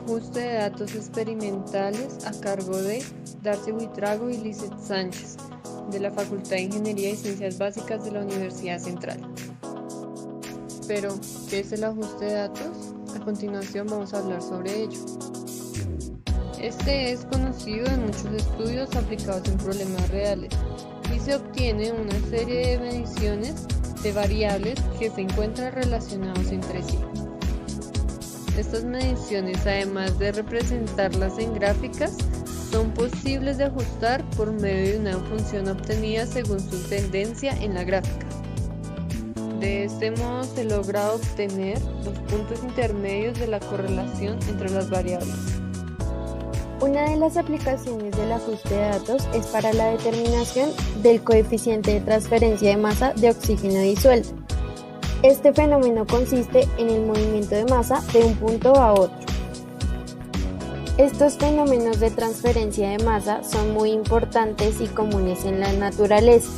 Ajuste de datos experimentales a cargo de Darcy Buitrago y Lizeth Sánchez, de la Facultad de Ingeniería y Ciencias Básicas de la Universidad Central. Pero, ¿qué es el ajuste de datos? A continuación vamos a hablar sobre ello. Este es conocido en muchos estudios aplicados en problemas reales y se obtiene una serie de mediciones de variables que se encuentran relacionados entre sí. Estas mediciones, además de representarlas en gráficas, son posibles de ajustar por medio de una función obtenida según su tendencia en la gráfica. De este modo se logra obtener los puntos intermedios de la correlación entre las variables. Una de las aplicaciones del ajuste de datos es para la determinación del coeficiente de transferencia de masa de oxígeno disuelto. Este fenómeno consiste en el movimiento de masa de un punto a otro. Estos fenómenos de transferencia de masa son muy importantes y comunes en la naturaleza.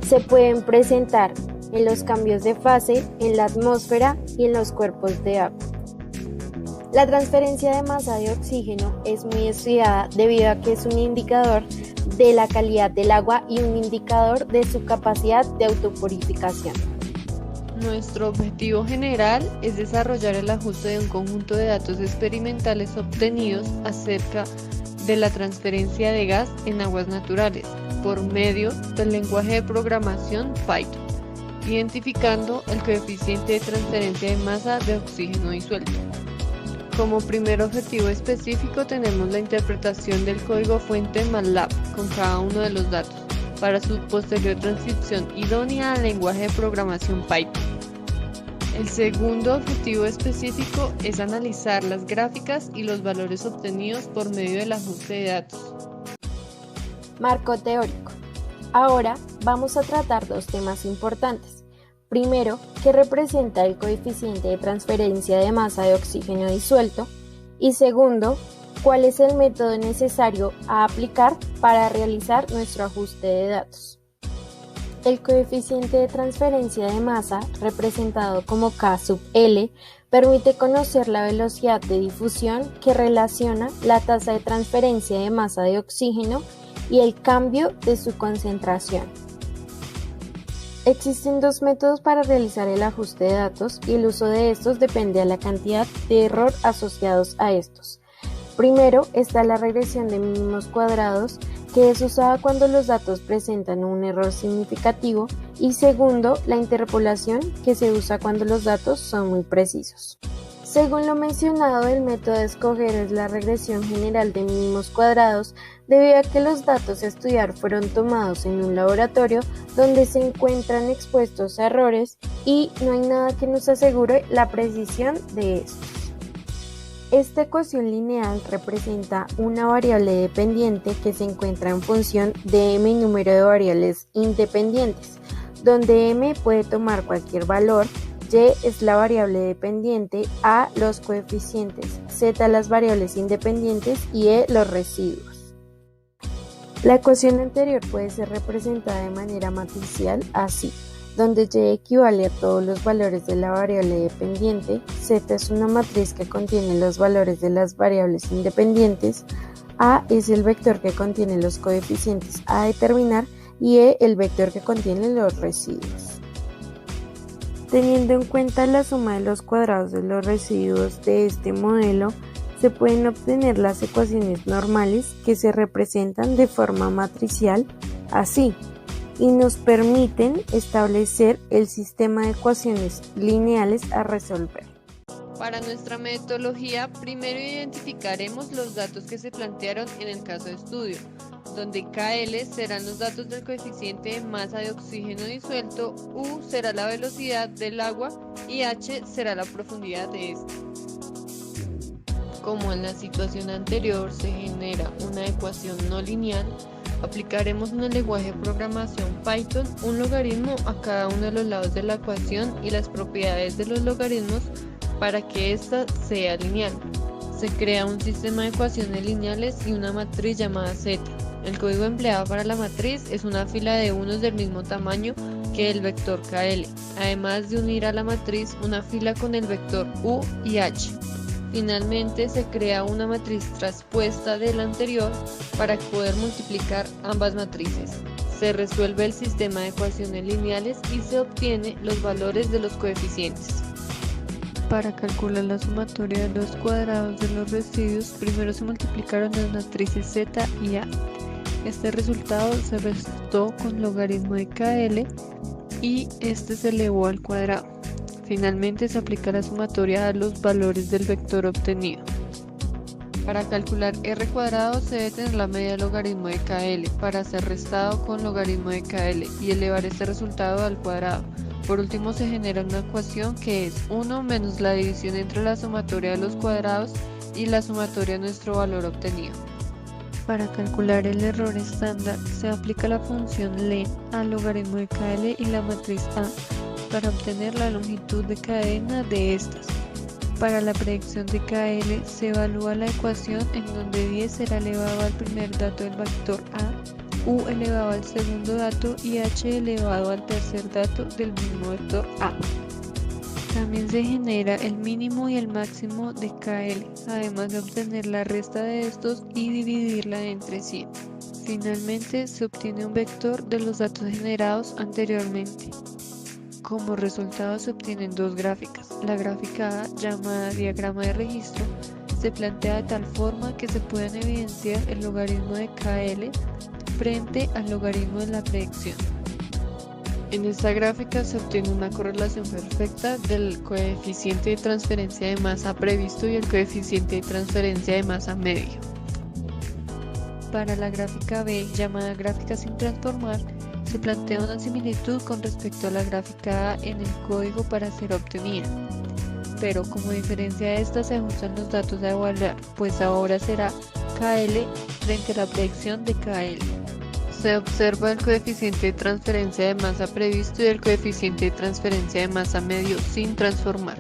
Se pueden presentar en los cambios de fase, en la atmósfera y en los cuerpos de agua. La transferencia de masa de oxígeno es muy estudiada debido a que es un indicador de la calidad del agua y un indicador de su capacidad de autopurificación. Nuestro objetivo general es desarrollar el ajuste de un conjunto de datos experimentales obtenidos acerca de la transferencia de gas en aguas naturales por medio del lenguaje de programación Python, identificando el coeficiente de transferencia de masa de oxígeno disuelto. Como primer objetivo específico tenemos la interpretación del código fuente MATLAB con cada uno de los datos, para su posterior transcripción idónea al lenguaje de programación Python. El segundo objetivo específico es analizar las gráficas y los valores obtenidos por medio del ajuste de datos. Marco teórico. Ahora vamos a tratar dos temas importantes. Primero, ¿qué representa el coeficiente de transferencia de masa de oxígeno disuelto? Y segundo, ¿cuál es el método necesario a aplicar para realizar nuestro ajuste de datos? El coeficiente de transferencia de masa, representado como K sub L, permite conocer la velocidad de difusión que relaciona la tasa de transferencia de masa de oxígeno y el cambio de su concentración. Existen dos métodos para realizar el ajuste de datos y el uso de estos depende de la cantidad de error asociados a estos. Primero está la regresión de mínimos cuadrados, que es usada cuando los datos presentan un error significativo, y segundo, la interpolación, que se usa cuando los datos son muy precisos. Según lo mencionado, el método a escoger es la regresión general de mínimos cuadrados, debido a que los datos a estudiar fueron tomados en un laboratorio donde se encuentran expuestos a errores y no hay nada que nos asegure la precisión de estos. Esta ecuación lineal representa una variable dependiente que se encuentra en función de m número de variables independientes, donde m puede tomar cualquier valor, y es la variable dependiente, a los coeficientes, z las variables independientes y e los residuos. La ecuación anterior puede ser representada de manera matricial así, donde y equivale a todos los valores de la variable dependiente, z es una matriz que contiene los valores de las variables independientes, a es el vector que contiene los coeficientes a determinar y e el vector que contiene los residuos. Teniendo en cuenta la suma de los cuadrados de los residuos de este modelo, se pueden obtener las ecuaciones normales que se representan de forma matricial así, y nos permiten establecer el sistema de ecuaciones lineales a resolver. Para nuestra metodología, primero identificaremos los datos que se plantearon en el caso de estudio, donde KL serán los datos del coeficiente de masa de oxígeno disuelto, U será la velocidad del agua y H será la profundidad de este. Como en la situación anterior se genera una ecuación no lineal, aplicaremos en el lenguaje de programación Python un logaritmo a cada uno de los lados de la ecuación y las propiedades de los logaritmos para que ésta sea lineal. Se crea un sistema de ecuaciones lineales y una matriz llamada Z. El código empleado para la matriz es una fila de unos del mismo tamaño que el vector KL, además de unir a la matriz una fila con el vector U y H. Finalmente se crea una matriz traspuesta de la anterior para poder multiplicar ambas matrices. Se resuelve el sistema de ecuaciones lineales y se obtienen los valores de los coeficientes. Para calcular la sumatoria de los cuadrados de los residuos, primero se multiplicaron las matrices z y a. Este resultado se restó con logaritmo de KL y este se elevó al cuadrado. Finalmente se aplica la sumatoria a los valores del vector obtenido. Para calcular r cuadrado se debe tener la media del logaritmo de KL para ser restado con logaritmo de KL y elevar este resultado al cuadrado. Por último se genera una ecuación que es 1 menos la división entre la sumatoria de los cuadrados y la sumatoria de nuestro valor obtenido. Para calcular el error estándar se aplica la función len al logaritmo de KL y la matriz A para obtener la longitud de cadena de estas. Para la predicción de KL se evalúa la ecuación en donde 10 será elevado al primer dato del vector A, U elevado al segundo dato y H elevado al tercer dato del mismo vector A. También se genera el mínimo y el máximo de KL, además de obtener la resta de estos y dividirla entre 100. Finalmente se obtiene un vector de los datos generados anteriormente. Como resultado se obtienen dos gráficas. La gráfica A, llamada diagrama de registro, se plantea de tal forma que se puedan evidenciar el logaritmo de KL frente al logaritmo de la predicción. En esta gráfica se obtiene una correlación perfecta del coeficiente de transferencia de masa previsto y el coeficiente de transferencia de masa medio. Para la gráfica B, llamada gráfica sin transformar, se plantea una similitud con respecto a la gráfica A en el código para ser obtenida, pero como diferencia de esta se ajustan los datos a evaluar, pues ahora será KL frente a la predicción de KL. Se observa el coeficiente de transferencia de masa previsto y el coeficiente de transferencia de masa medio sin transformar.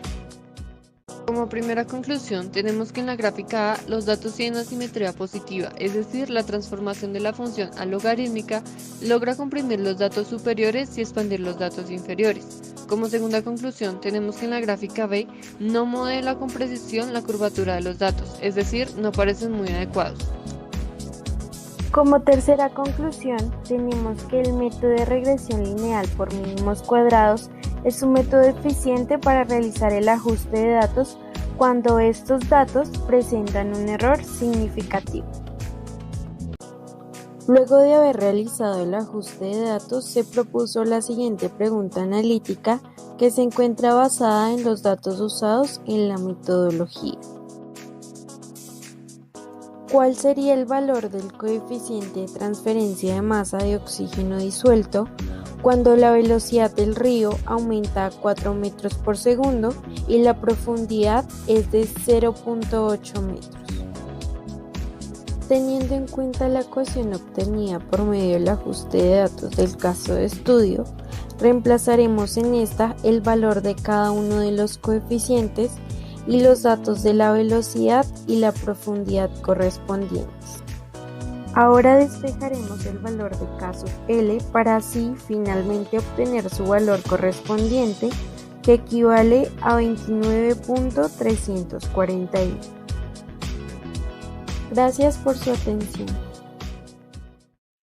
Como primera conclusión, tenemos que en la gráfica A los datos tienen asimetría positiva, es decir, la transformación de la función a logarítmica logra comprimir los datos superiores y expandir los datos inferiores. Como segunda conclusión, tenemos que en la gráfica B no modela con precisión la curvatura de los datos, es decir, no parecen muy adecuados. Como tercera conclusión, tenemos que el método de regresión lineal por mínimos cuadrados es un método eficiente para realizar el ajuste de datos cuando estos datos presentan un error significativo. Luego de haber realizado el ajuste de datos, se propuso la siguiente pregunta analítica que se encuentra basada en los datos usados en la metodología. ¿Cuál sería el valor del coeficiente de transferencia de masa de oxígeno disuelto cuando la velocidad del río aumenta a 4 metros por segundo y la profundidad es de 0.8 metros? Teniendo en cuenta la ecuación obtenida por medio del ajuste de datos del caso de estudio, reemplazaremos en esta el valor de cada uno de los coeficientes y los datos de la velocidad y la profundidad correspondientes. Ahora despejaremos el valor de caso L para así finalmente obtener su valor correspondiente, que equivale a 29.341. Gracias por su atención.